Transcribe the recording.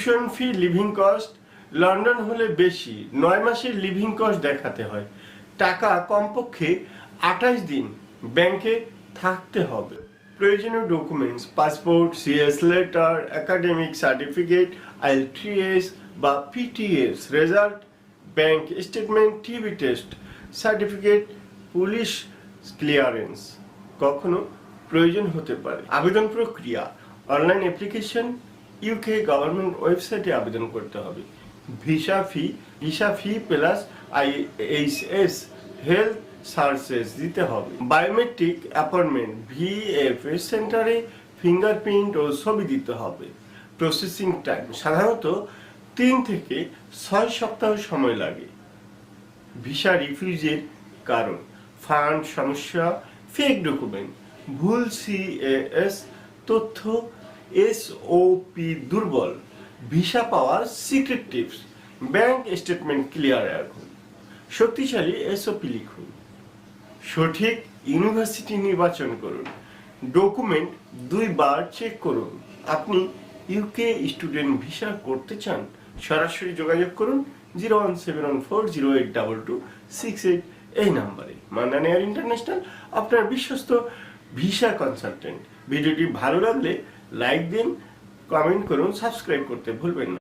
Tuition fee, living cost London হলে বেশি, 9 মাসের লিভিং কস্ট দেখাতে হয়। টাকা কমপক্ষে 28 দিন ব্যাংকে থাকতে হবে। প্রয়োজনীয় documents: passport, CAS letter, academic certificate, IELTS বা PTE result, bank statement, TB test certificate, police clearance কখনো প্রয়োজন হতে পারে। আবেদন প্রক্রিয়া: অনলাইন অ্যাপ্লিকেশন, ইউকে গভর্নমেন্ট ওয়েবসাইটে আবেদন করতে হবে। ভিসা ফি প্লাস আইএইচএস হেলথ সার্ভিসেস দিতে হবে। বায়োমেট্রিক অ্যাপয়েন্টমেন্ট, ভিএফএস সেন্টারে ফিঙ্গারপ্রিন্ট ও ছবি দিতে হবে। প্রসেসিং টাইম সাধারণত 3 থেকে 6 সপ্তাহ সময় লাগে। ভিসা রিফিউজের কারণ: ফান্ড সমস্যা, ফেক ডকুমেন্ট, ভুল সিএস তথ্য, এসওপি দুর্বল। ভিসা পাওয়ার secret tips: bank statement clear রাখুন, শক্তিশালী এসওপি লিখুন, সঠিক ইউনিভার্সিটি নির্বাচন করুন, ডকুমেন্ট 2 বার চেক করুন। আপনি ইউকে স্টুডেন্ট ভিসা করতে চান? সরাসরি যোগাযোগ করুন 01740822268 এই নাম্বারে। মান্নান এয়ার ইন্টারন্যাশনাল, আপনার বিশ্বস্ত ভিসা কনসালটেন্ট। ভিডিওটি ভালো লাগলে লাইক দিন, কমেন্ট করুন, সাবস্ক্রাইব করতে ভুলবেন না।